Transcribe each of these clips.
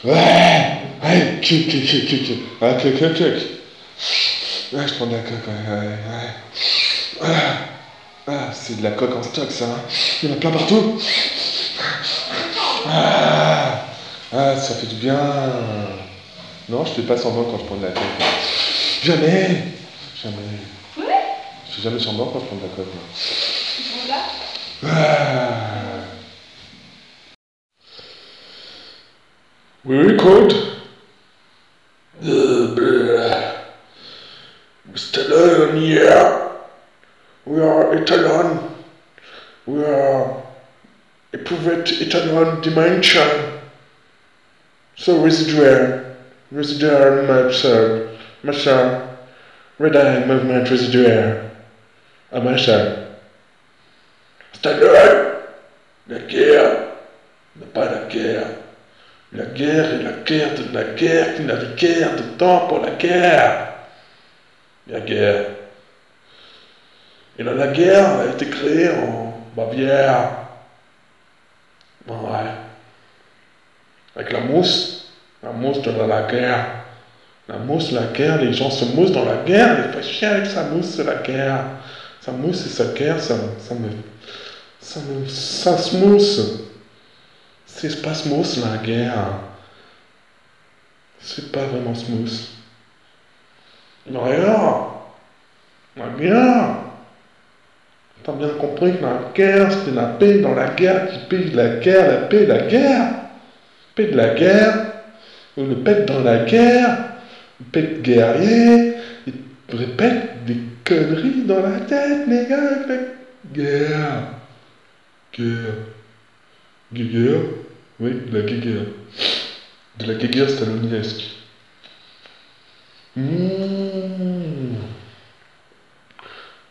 Ouais, ouais, ouais, ouais, je prends de la coque, ouais. C'est de la coque en stock, ça. Il y en a plein partout. Ah, ça fait du bien. Non, je fais pas semblant quand je prends de la coque. Jamais. Jamais. Ouais. Je fais jamais semblant quand je prends de la coque. Voilà. We record. Stallone here. We are Italian. We are a private Italian dimension. So residual muscle, red eye movement residual, a muscle. Stallone. La guerre n'est pas la guerre. La guerre est la guerre de la guerre qui n'a de guerre de temps pour la guerre. La guerre. Et là, la guerre a été créée en Bavière. Ouais. Avec la mousse. La mousse de la guerre. La mousse, la guerre, les gens se moussent dans la guerre. Il fait chier avec sa mousse, c'est la guerre. Sa mousse et sa guerre, ça se mousse. C'est pas smooth la guerre. C'est pas vraiment smooth. La guerre. T'as bien compris que la guerre, c'était la paix dans la guerre qui paye la guerre, la paix, la guerre. Paix de la guerre, ou le pète dans la guerre, le pète guerrier, il répète des conneries dans la tête, les gars, guerre. Guerre. Guerre. Oui, de la guerre. De la guerre staloniesque.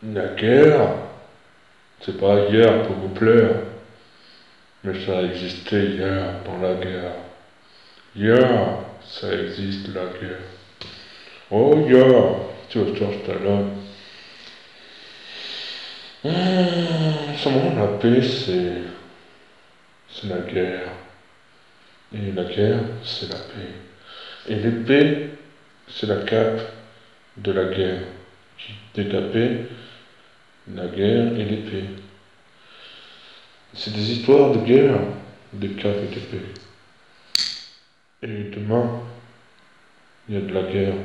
La guerre, c'est pas hier pour vous plaire, mais ça a existé hier dans la guerre. Hier, ça existe la guerre. Oh hier, tu vas George Stallone. Seulement la paix, c'est la guerre. Et la guerre, c'est la paix. Et l'épée, c'est la cape de la guerre, qui décapait la guerre et l'épée. C'est des histoires de guerre, de cape et d'épée. Et demain, il y a de la guerre.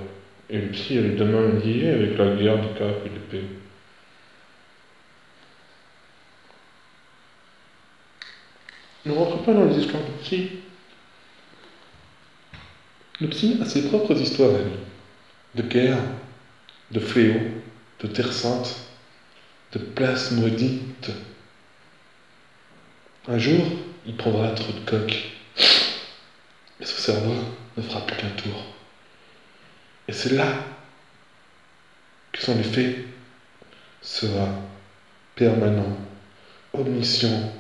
Et le psy, elle est demain liée avec la guerre du cap et l'épée. Ne rentre pas dans les histoires de psy. Le psy a ses propres histoires à lui. De guerre, de fléau, de terre sainte, de place maudite. Un jour, il prendra trop de coque. Et son cerveau ne fera plus qu'un tour. Et c'est là que son effet sera permanent, omniscient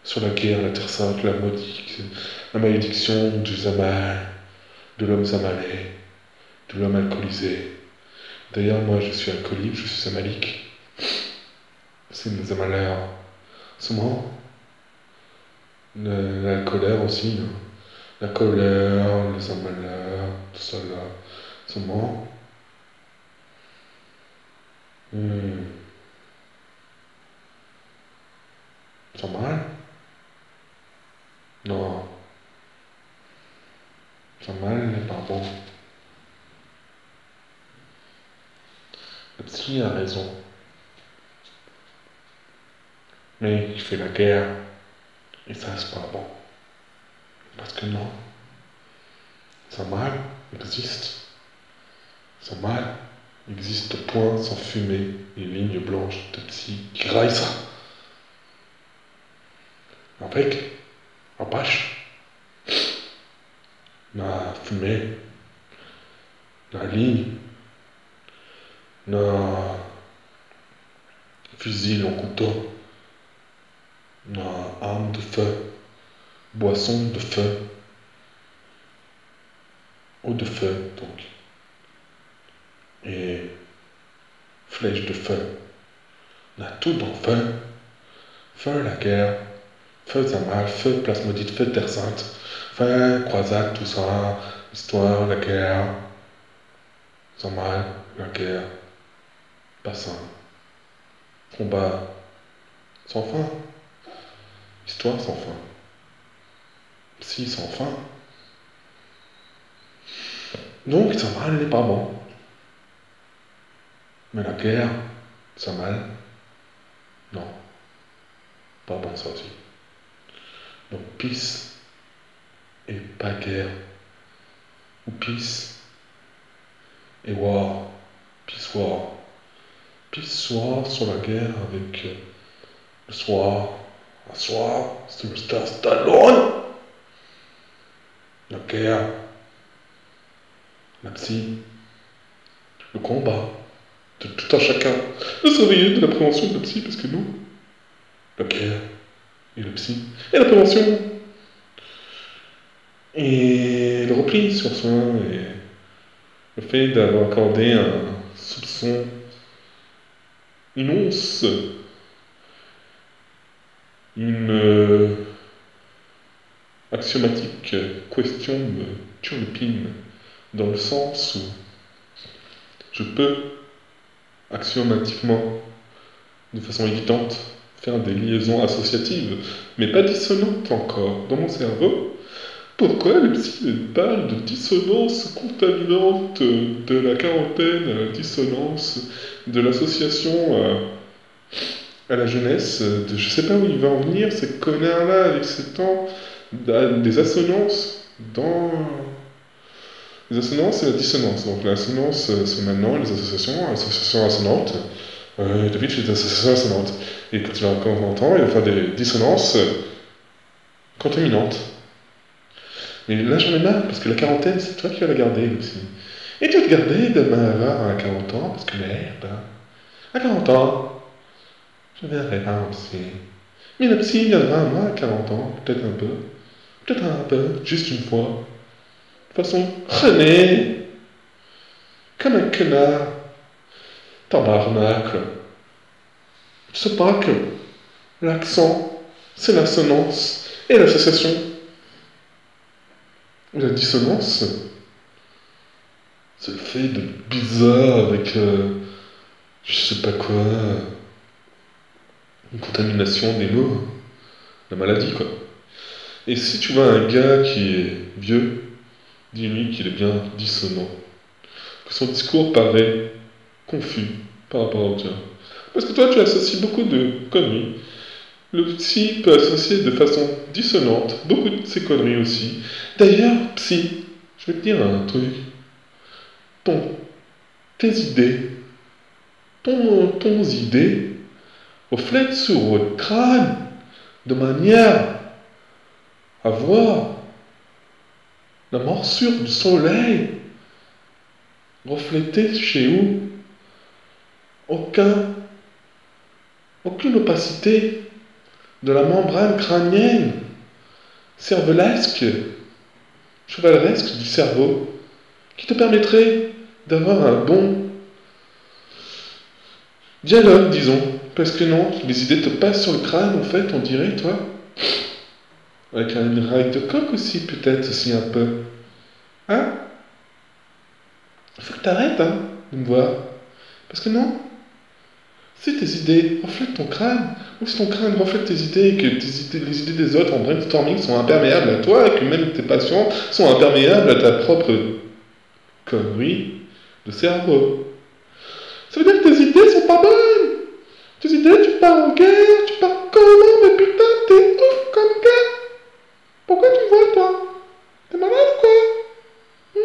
sur la guerre, la terre sainte, la malédiction du Zamal, de l'homme zamalais, de l'homme alcoolisé. D'ailleurs, moi, je suis alcoolique, je suis zamalique. C'est mes zamaleurs. Souvent, la colère aussi. La colère, les zamaleurs, tout ça là. Souvent. Zamal? Non. Zamal n'est pas bon. Le psy a raison. Mais il fait la guerre. Et ça, c'est pas bon. Parce que non. Zamal existe. Zamal existe point sans fumée et ligne blanche de psy qui raille ça. Avec, en pâche, la fumée, la ligne, la fusil en couteau, la arme de feu, boisson de feu, eau de feu donc, et flèche de feu. On a tout dans le feu. Feu la guerre, feu Zamal, feu place maudite, feu terre sainte, Enfin, croisade, tout ça, histoire, la guerre, sans mal, la guerre, bassin, combat, sans fin, histoire sans fin, psy sans fin. Donc, ça mal n'est pas bon. Mais la guerre, ça mal, non, pas bon ça aussi. Donc, peace et pas guerre, ou peace et war, peace war. Peace soir sur la guerre avec le soir, un soir, Sylvester Stallone. La guerre, la psy, le combat, de tout un chacun, de se réveiller de la prévention de la psy, parce que nous, la guerre et la psy, et la prévention, et le repli sur soi, et le fait d'avoir accordé un soupçon, une once, une axiomatique question me turlupine, dans le sens où je peux axiomatiquement, de façon évidente, faire des liaisons associatives, mais pas dissonantes encore, dans mon cerveau. Pourquoi le psy parle de dissonance contaminante de la quarantaine, à la dissonance de l'association à la jeunesse, de je sais pas où il va en venir, ces connards-là, avec ces temps, des assonances dans... Les assonances et la dissonance. Donc l'assonance, c'est maintenant les associations assonantes. David fait des associations assonantes. Et quand il va encore entendre, il va faire des dissonances contaminantes. Mais là, j'en ai marre, parce que la quarantaine, c'est toi qui vas la garder aussi. Et tu vas te garder demain à 40 ans, parce que merde, à 40 ans, je ne viendrai pas en psy. Mais la psy viendra à moi à 40 ans, peut-être un peu, juste une fois. De façon, René, comme un connard, tabarnak. Tu sais pas que l'accent, c'est l'assonance et l'association. La dissonance, c'est le fait de bizarre avec, je sais pas quoi, une contamination des mots, la maladie quoi. Et si tu vois un gars qui est vieux, dis-lui qu'il est bien dissonant, que son discours paraît confus par rapport au tien. Parce que toi tu associes beaucoup de conneries. Le psy peut associer de façon dissonante beaucoup de ces conneries aussi. D'ailleurs, psy, je vais te dire un truc. Tes idées, ton idées reflètent sur votre crâne de manière à voir la morsure du soleil reflétée chez vous. Aucune opacité de la membrane crânienne, cervelesque, chevaleresque du cerveau, qui te permettrait d'avoir un bon dialogue, disons. Parce que non, les idées te passent sur le crâne, en fait, on dirait, toi. Avec une raille de coq aussi, peut-être, aussi un peu. Hein? Faut que t'arrêtes, hein, de me voir. Parce que non, si tes idées reflètent ton crâne, ou si ton crâne reflète tes idées, et que les idées des autres en brainstorming sont imperméables à toi, et que même tes patients sont imperméables à ta propre connerie de cerveau, ça veut dire que tes idées sont pas bonnes. Tes idées, tu pars en guerre, tu pars comment, mais putain, t'es ouf comme gars. Pourquoi tu me vois, toi? T'es malade ou quoi?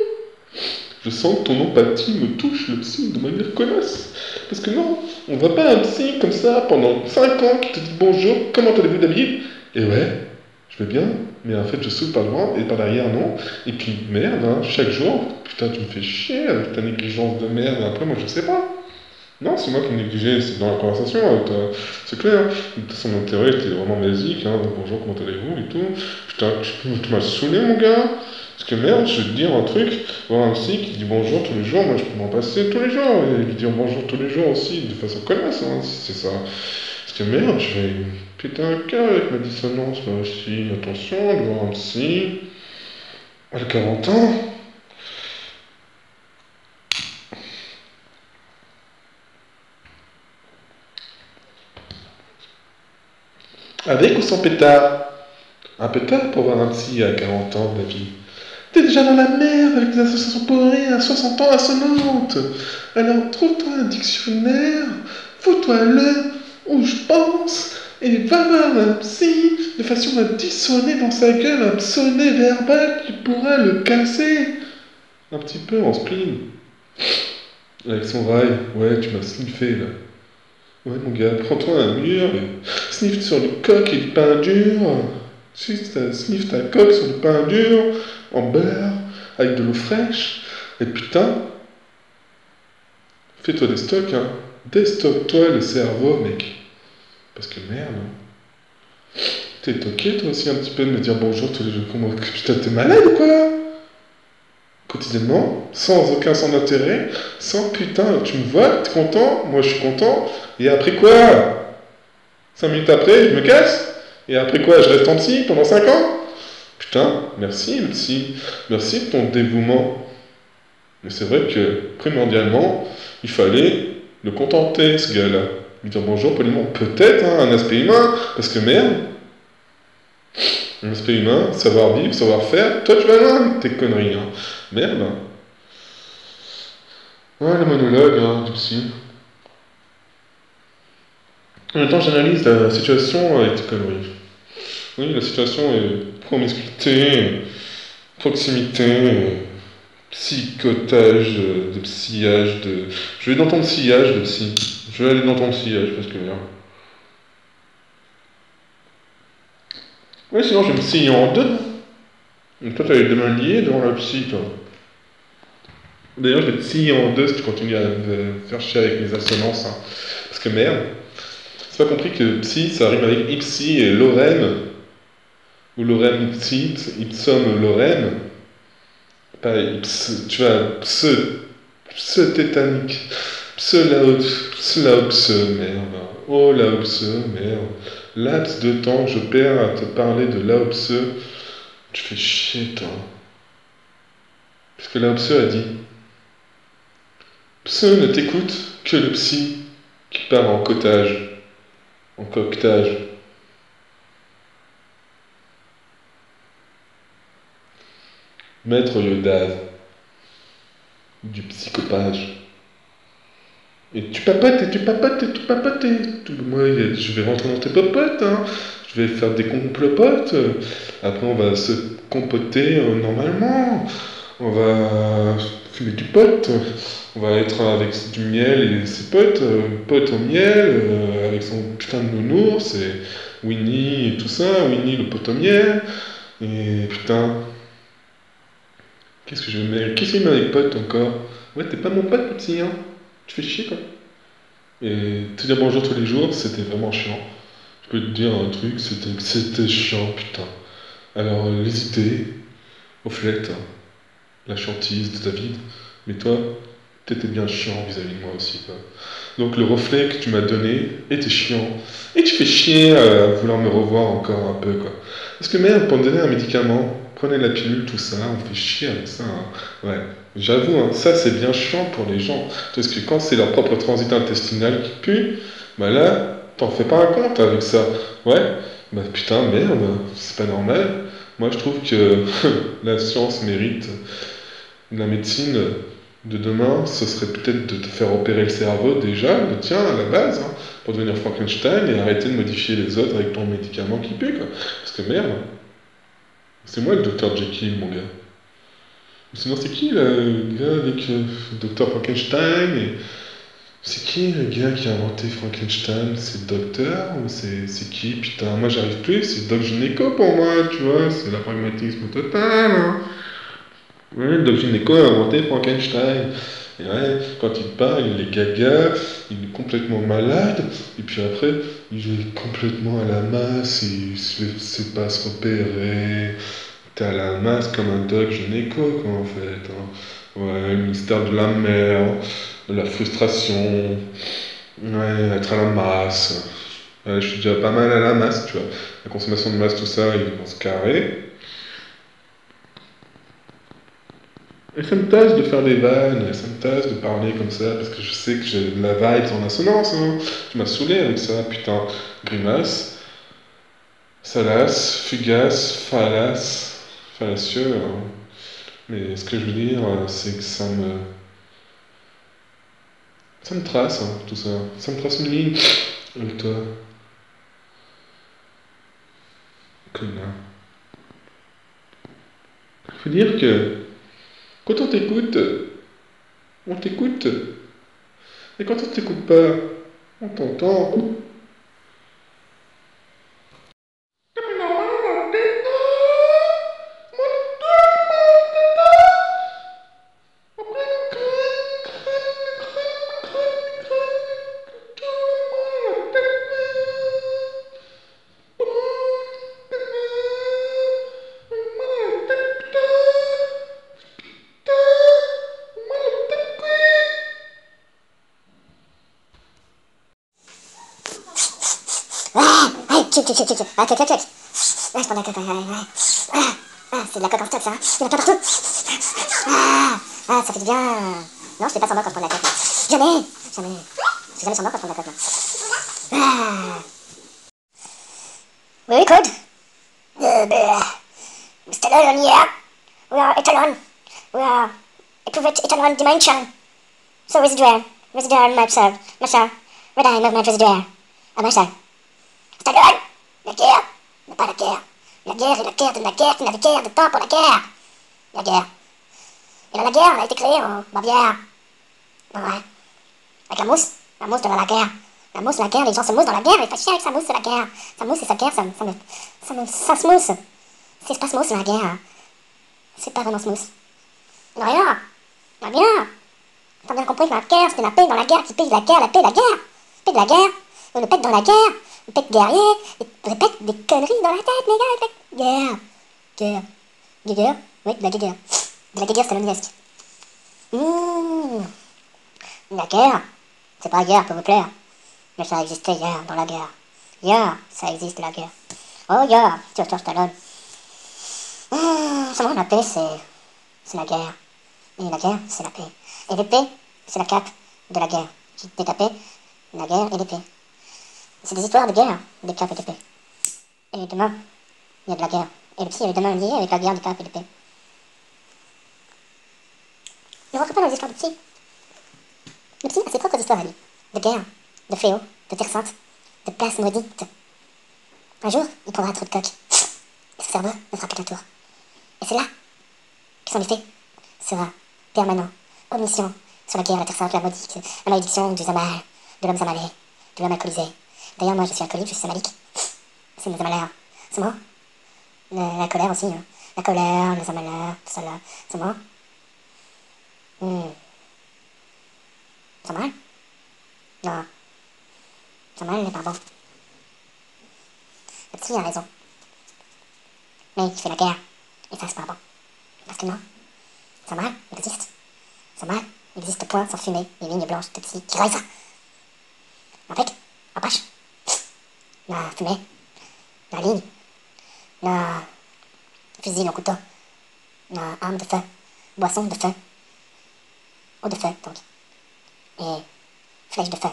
Je sens que ton empathie me touche le psy de manière connasse. Parce que non, on va pas un psy comme ça pendant 5 ans qui te dit bonjour, comment allez-vous David? Et ouais, je vais bien, mais en fait je souffle par devant et par derrière non. Et puis merde, hein, chaque jour, putain tu me fais chier avec ta négligence de merde. Et après moi je sais pas. Non, c'est moi qui me négligeais, c'est dans la conversation avec toi. C'est clair. Son intérêt était vraiment basique, hein. Bonjour, comment allez-vous et tout. Putain, tu m'as saoulé mon gars. Parce que merde, je vais te dire un truc, voir un psy qui dit bonjour tous les jours, moi je peux m'en passer tous les jours, et lui dire bonjour tous les jours aussi, de façon connasse, hein, si c'est ça. Parce que merde, je vais péter un cœur avec ma dissonance là aussi, attention, de voir un psy. À 40 ans. Avec ou sans pétard? Un pétard pour voir un psy à 40 ans, David. T'es déjà dans la merde avec les associations pour rien à 60 ans assonantes. Alors trouve-toi un dictionnaire, fous-toi-le où je pense, et va voir un psy de façon à dissonner dans sa gueule un psauné verbal qui pourra le casser. Un petit peu en spleen. Avec son rail. Ouais, tu m'as sniffé là. Ouais, mon gars, prends-toi un mur et sniffe sur le coq et le pain dur. Sniffe ta coque sur le pain dur, en beurre, avec de l'eau fraîche. Et putain, fais-toi des stocks, hein. Déstocke-toi le cerveau, mec. Parce que merde. T'es toqué, toi aussi, un petit peu de me dire bonjour tous les jours. Comment... Putain, t'es malade ou quoi? Quotidiennement, sans aucun sens d'intérêt, sans putain, tu me vois, t'es content, moi je suis content, et après quoi? 5 minutes après, je me casse, et après quoi, je reste en psy pendant 5 ans? Putain, merci le psy, merci de ton dévouement. Mais c'est vrai que, primordialement, il fallait le contenter, ce gars-là. Lui dire bonjour poliment, peut-être, hein, un aspect humain, parce que merde, un aspect humain, savoir vivre, savoir faire, toi tu vas loin avec tes conneries, hein. Merde. Ouais, le monologue, hein, du psy. En même temps, j'analyse la situation avec tes conneries. Oui, la situation est promiscuité, proximité, psychotage, de psyllage, de... Je vais dans ton psyllage de psy. Je vais aller dans ton psyllage parce que... Oui, sinon je vais me scier en deux. Donc toi, t'as les deux mains liées devant la psy, toi. D'ailleurs, je vais te scier en deux si tu continues à me faire chier avec mes assonances. Hein. Parce que merde, c'est pas compris que psy, ça rime avec ipsi et lorem. Ou lorem ipsi, ipsum lorem. Pas ips, tu vois, tétanique. Laopse, merde. Oh, Laopse, merde. Laps de temps, je perds à te parler de Laopse. Tu fais chier, toi. Parce que Laopse a dit Pse ne t'écoute que le psy qui part en cotage, en coquetage. Maître Yoda, du psychopage. Et tu papotes, et tu papotes, et tu papotes, moi, je vais rentrer dans tes popotes, hein. Je vais faire des complopotes. Après, on va se compoter normalement. On va fumer du pot. On va être avec du miel et ses potes. Pote au miel, avec son putain de nounours, et Winnie et tout ça. Winnie le pot au miel. Et putain, qu'est-ce que je vais mettre? Qu'est-ce qu'il met avec pote encore? Ouais, t'es pas mon pote, petit, hein. Tu fais chier, quoi. Et te dire bonjour tous les jours, c'était vraiment chiant. Je peux te dire un truc, c'était chiant, putain. Alors, les idées, au fait, la chantise de David, mais toi, t'étais bien chiant vis-à-vis de moi aussi, quoi. Donc, le reflet que tu m'as donné était chiant. Et tu fais chier à vouloir me revoir encore un peu, quoi. Parce que merde, pour me donner un médicament, prenez la pilule, tout ça, on fait chier avec ça, hein. Ouais. J'avoue, hein, ça c'est bien chiant pour les gens. Parce que quand c'est leur propre transit intestinal qui pue, bah là, t'en fais pas un compte avec ça. Ouais, bah putain, merde, c'est pas normal. Moi je trouve que la science mérite la médecine de demain, ce serait peut-être de te faire opérer le cerveau déjà, le tien à la base, hein, pour devenir Frankenstein et arrêter de modifier les autres avec ton médicament qui pue, quoi. Parce que merde, c'est moi le docteur Jekyll, mon gars. Sinon, c'est qui le gars avec Dr. Frankenstein et... C'est qui le gars qui a inventé Frankenstein? C'est le docteur ou c'est qui? Putain, moi j'arrive plus, c'est Doc Gynéco pour moi, tu vois, c'est la pragmatisme total. Hein. Ouais, le Doc Gynéco a inventé Frankenstein. Et ouais, quand il parle, il est gaga, il est complètement malade, et puis après, il est complètement à la masse, il sait pas se repérer. T'es à la masse comme un doc gynéco, quoi, en fait. Hein. Ouais, le mystère de la mer, de la frustration. Ouais, être à la masse. Ouais, je suis déjà pas mal à la masse, tu vois. La consommation de masse, tout ça, ils vont se carrer. Et ça me tasse de faire des vannes, et ça me tasse de parler comme ça, parce que je sais que j'ai de la vibe en assonance, hein. Tu m'as saoulé avec ça, putain. Grimace, salace, fugace, fallacieux, hein. Mais ce que je veux dire, c'est que ça me trace, hein, tout ça. Ça me trace une ligne avec toi, connard. Faut dire que quand on t'écoute. Et quand on t'écoute pas, on t'entend. Ouais, tchic. Ah, tchic. Ouais, je prends la coque, ouais. C'est de la coque en stock, ça, hein. Il y en a plein partout. Ça fait du bien. Non, je fais pas semblant quand je prends la coque. Jamais. Je fais jamais semblant quand je prends la coque, là. Oui, Claude. Mr. Lion here. We are Etalon. We are Eprovet Etalon Dimension. So residual myself. Red eye movement residual. À myself. Stallone. La guerre. Mais pas la guerre. La guerre est la guerre de la guerre qui n'avait guère de temps pour la guerre. La guerre. Et là, la guerre a été créée en Bavière. Ouais. Avec la mousse. La mousse de la guerre. La mousse de la guerre, les gens se moussent dans la guerre et fait chier avec sa mousse de la guerre. Sa mousse et sa guerre, ça se mousse. C'est pas smooth la guerre. C'est pas vraiment smooth. Non, rien. T'as bien compris que la guerre, c'était la paix dans la guerre qui paye la guerre, la paix de la guerre. Paix de la guerre. On le pète dans la guerre. On pète guerrier. Et on répète des conneries dans la tête, les gars. Guerre. Guerre. Oui, de la guerre. De la guerre staloniesque. La guerre. C'est pas guerre pour vous plaire. Mais ça existait hier dans la guerre. Hier, ça existe la guerre. Oh, hier, sur Stallone. Seulement la paix, c'est la guerre. Et la guerre, c'est la paix. Et l'épée, c'est la cape de la guerre. Qui décapait la guerre et l'épée. C'est des histoires de guerre, des capes et d'épée. Et demain, il y a de la guerre. Et le psy est demain lié avec la guerre des capes et d'épée. Ne rentre pas dans les histoires de psy. Le psy a ses propres histoires à lui. De guerre, de fléaux, de terre sainte, de places maudites. Un jour, il prendra trop de coque. Et son cerveau ne fera plus qu'un tour. Et c'est là que son effet sera permanent, omniscient, sur la guerre, la terre sainte, la malédiction du zamal, de l'homme zamalé, de l'homme alcoolisé. D'ailleurs, moi, je suis alcoolique, je suis zamalique. C'est le zamaleur. C'est moi. La colère aussi, hein. La colère, le zamaleur, tout ça là. C'est moi. Zamal? Non. Zamal n'est pas bon. Le petit a raison. Mais il fait la guerre. Et ça, c'est pas bon. Parce que non. Zamal, il existe. Zamal, il existe point sans fumée et ligne blanche de psy qui raille ça. Avec, Apache, la fumée, la ligne, la fusil au couteau, la arme de feu, boisson de feu, eau de feu donc, et flèche de feu.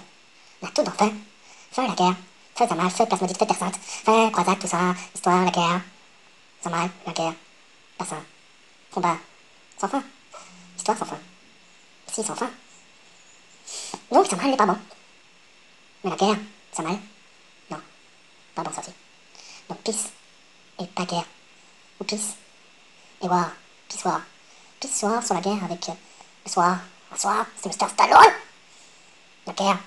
La tout dans feu, feu la guerre, feu Zamal, feu plasmodite, feu terre sainte, feu croisade, tout ça, histoire, la guerre, Zamal, la guerre, personne, combat, sans fin, histoire sans fin, psy sans fin. Donc Zamal n'est pas bon. Mais la guerre, Zamal, non, pas bon ça aussi. Donc peace et pas guerre. Ou peace et war. Peace war. Peace war sur la guerre avec le soir. Un soir, c'est Mr. Stallone. La guerre.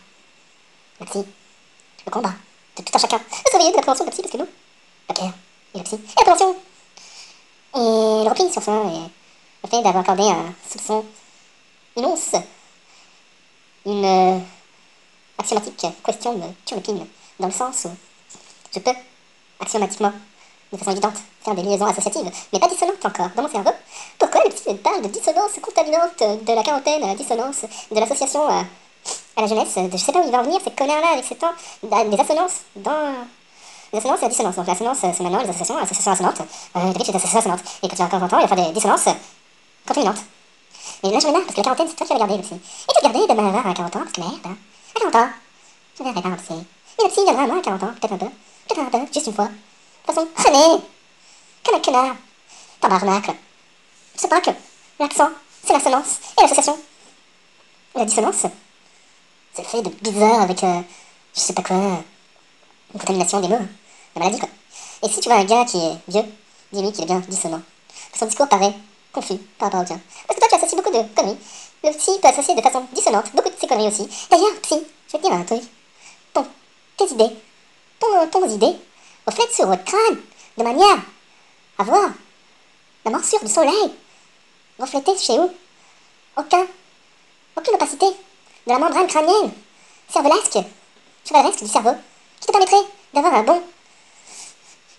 La psy. Le combat. De tout un chacun. Le surveiller de l'appréhension de la psy parce que nous. La guerre et la psy. Et l'appréhension. Et le repli sur ça. Et le fait d'avoir accordé un soupçon. Une once. Une axiomatique question me turlupine. Dans le sens où je peux, axiomatiquement, de façon évidente, faire des liaisons associatives, mais pas dissonantes encore, dans mon cerveau. Pourquoi le psy parle de dissonance contaminante de la quarantaine, dissonance de l'association à la jeunesse, je sais pas où il va en venir, ces connards-là, avec ces temps, des assonances dans... Les assonances et la dissonance. Donc l'assonance, c'est maintenant les associations assonantes. David, c'est des associations assonantes. Et quand tu as encore 20 ans, il va faire des dissonances contaminantes. Mais là, j'en ai marre, parce que la quarantaine, c'est toi qui vas regarder le psy. Et tu regardais de ma à 40 ans, parce que merde, hein. À 40 ans, je verrai pas un psy. Mais le psy viendra à moi à 40 ans, peut-être un peu, juste une fois. De toute façon, René, comme un connard, tabarnak. Je sais pas que l'accent, c'est l'assonance, et l'association. La dissonance, c'est le fait de bizarre avec, je sais pas quoi, une contamination des mots, hein. La maladie, quoi. Et si tu vois un gars qui est vieux, dis-lui qu'il est bien dissonant. Son discours paraît confus par rapport au tien. Parce que toi, tu associes beaucoup de conneries. Le psy peut associer de façon dissonante beaucoup de ses conneries aussi. D'ailleurs, psy, je vais te dire un truc. Ton, tes idées, ton idées reflètent sur votre crâne de manière à voir la morsure du soleil reflétée chez vous. Aucune opacité de la membrane crânienne, chevaleresque du cerveau, qui te permettrait d'avoir un bon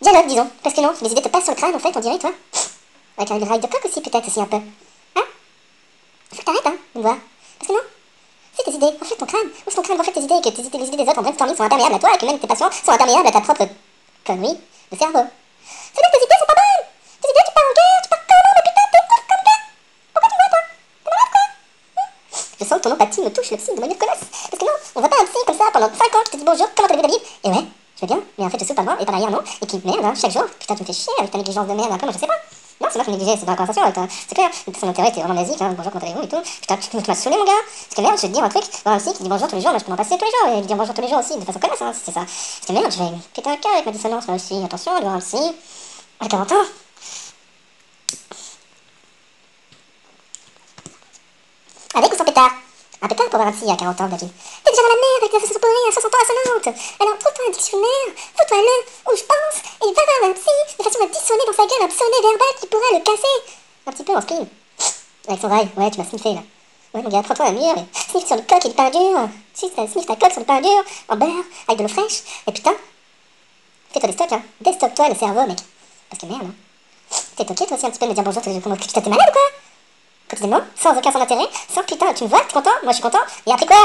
dialogue, disons. Parce que non, les idées te passent sur le crâne, en fait, on dirait, toi. Avec une raille de coq aussi, peut-être, aussi un peu. Hein? Faut que t'arrêtes, hein, de me voir. Parce que non, si tes idées reflètent ton crâne, ou si ton crâne reflète tes idées, et que les idées des autres en brainstorming sont imperméables à toi, et que même tes passions sont imperméables à ta propre connerie de cerveau. C'est bien que tes idées sont pas bonnes! Tes idées, tu pars en guerre, tu pars comment, mais putain, t'es con comme gars! Pourquoi tu me vois, toi? T'es malade, quoi? Je sens que ton empathie me touche le psy de manière colosse. Parce que non, on voit pas un psy comme ça pendant 5 ans qui te dit bonjour, comment allez-vous David? Et ouais, je vais bien, mais en fait je souffre pas de moi, et par ailleurs non, et puis merde, hein, chaque jour, putain tu me fais chier avec ta négligence de merde, après moi je sais pas. Non, c'est moi qui négligeais, c'est dans la conversation avec toi. C'est clair, son intérêt était vraiment basique, hein, bonjour, comment allez-vous et tout. Putain, tu m'as saoulé mon gars. Parce que merde, je vais te dire un truc, voir un psy qui dit bonjour tous les jours, moi je peux m'en passer tous les jours, et lui dire bonjour tous les jours aussi, de façon connasse, hein, c'est ça. Parce que merde, je vais péter un cœur avec ma dissonance moi aussi, attention, de voir un psy. À 40 ans. Avec ou sans pétard? Un pétard pour voir un psy à 40 ans, David. T'es déjà dans la merde avec des associations pourries à 60 ans assonantes. Alors trouve-toi un dictionnaire, fous-toi là où je pense, et va voir un psy de façon à dissonner dans sa gueule un sonnet verbal qui pourra le casser. Un petit peu en spleen. Avec son rail, ouais, tu m'as sniffé là. Ouais, mon gars, prends-toi un mur et sniff sur le coq et du pain dur. Sniff ta coque sur le pain dur, en beurre, avec de l'eau fraîche. Et putain, fais-toi des stocks, hein. Déstocke-toi le cerveau, mec. Parce que merde, hein. T'es toqué toi aussi un petit peu de me dire bonjour tous les jours. Comment putain, t'es malade ou quoi? Quotidiennement, sans aucun son d'intérêt, sans putain, tu me vois, t'es content, moi je suis content, et après quoi?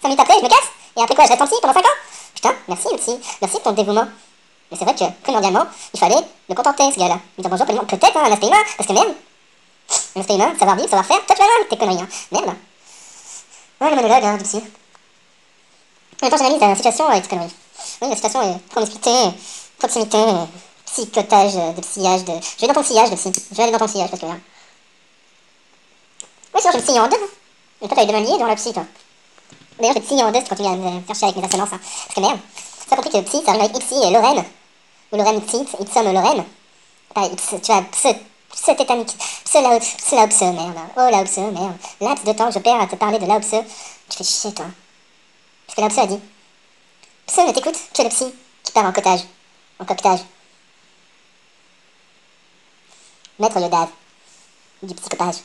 5 minutes après, je me casse, et après quoi, je reste en psy pendant 5 ans? Putain, merci le psy, merci pour ton dévouement. Mais c'est vrai que, primordialement, il fallait le contenter, ce gars-là. Lui dire bonjour, poliment, peut-être, hein, un aspect humain, parce que merde, un aspect humain, savoir vivre, savoir faire, toi tu vas voir avec tes conneries, hein, merde. Ouais, le monologue, hein, du psy. En même temps, j'analyse la situation avec tes conneries. Oui, la situation est promiscuité, proximité, psychotage, de psyllage, de... Je vais dans ton sillage, le psy, je vais aller dans ton sillage, parce que là... Oui, sinon je vais me scier en deux. Et toi, t'as eu deux mains liées devant le psy, toi. D'ailleurs, je vais te scier en deux si tu continues à me faire chier avec mes assonances. Hein. Parce que merde, t'as compris que le psy, ça rime avec Ipsy et Lorraine. Ou Lorraine Psy, Ipsum Lorraine. Pas Ips, tu vois, tétanique. Laopse, merde. Oh, Laopse, merde. Laps de temps que je perds à te parler de Laopse. Tu fais chier, toi. Parce que Laopse a dit. Pse ne t'écoute que le psy qui part en cotage. En coquetage. Maître Yodave. Du psychopage.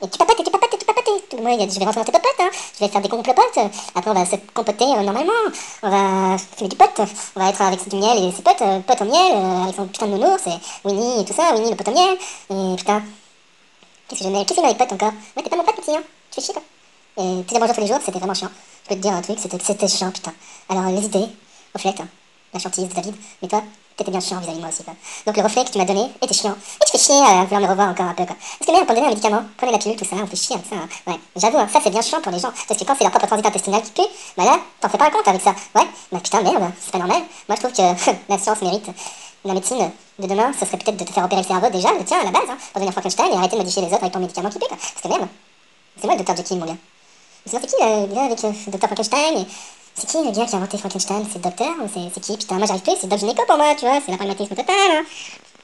Et tu papotes, et tu papotes, et tu papotes. Moi, je vais rentrer dans tes popotes, hein. Je vais faire des complopotes. Après, on va se compoter normalement. On va fumer du pot. On va être avec du miel et ses potes, potes au miel, avec son putain de nounours, et Winnie et tout ça, Winnie le pot au miel. Et putain, qu'est-ce que j'aime avec pote encore? Ouais, t'es pas mon pote, petit, hein. Tu fais chier, toi. Et te dire bonjour tous les jours, c'était vraiment chiant. Je peux te dire un truc, c'était chiant, putain. Alors, les idées reflètent, hein, la chantise de David, mais toi, t'étais bien chiant vis-à-vis de moi aussi, quoi. Donc le reflet que tu m'as donné était chiant. Et tu fais chier à vouloir me revoir encore un peu, quoi. Parce que merde, pour donner un médicament, prenez la pilule, tout ça, on fait chier avec ça, hein. Ouais, j'avoue, hein, ça c'est bien chiant pour les gens. Parce que quand c'est leur propre transit intestinal qui pue, bah là, t'en fais pas un compte avec ça. Ouais, bah putain, merde, c'est pas normal. Moi je trouve que la science mérite. La médecine de demain, ce serait peut-être de te faire opérer le cerveau déjà, le tien à la base, hein, pour devenir Frankenstein et arrêter de modifier les autres avec ton médicament qui pue, quoi. Parce que merde, c'est moi le docteur Jekyll, mon gars. C'est qui le gars avec le docteur Frankenstein et... C'est qui le gars qui a inventé Frankenstein? C'est le docteur ou c'est qui? Putain, moi j'arrive plus, c'est Doc Gynéco pour moi, tu vois, c'est la pragmatisme total, hein.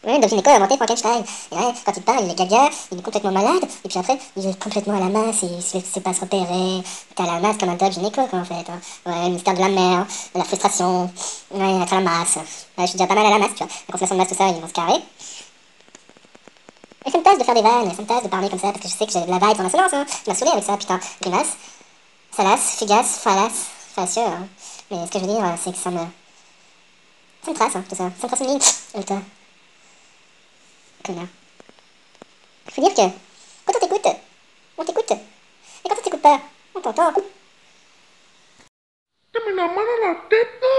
Ouais, Doc Gynéco a inventé Frankenstein. Et ouais, quand il parle, il est gaga, il est complètement malade, et puis après, il est complètement à la masse, et il sait pas se repérer. T'es à la masse comme un Doc Gynéco, quoi, en fait, hein. Ouais, le mystère de la mer, de la frustration, ouais, être à la masse. Ouais, je suis déjà pas mal à la masse, tu vois. La consommation de masse, tout ça, ils vont se carrer. Et ça me tasse de faire des vannes, ça me tasse de parler comme ça, parce que je sais que j'ai de la vibe en assonance, hein. Tu m'as saoulé avec ça, putain. Grimace, salace, fugace, fallacieux, hein. Mais ce que je veux dire, c'est que ça me trace, hein, tout ça. Ça me trace une ligne. Et toi, connard. Faut dire que, quand on t'écoute. Et quand on t'écoute pas, on t'entend. Dame la mano a la teta.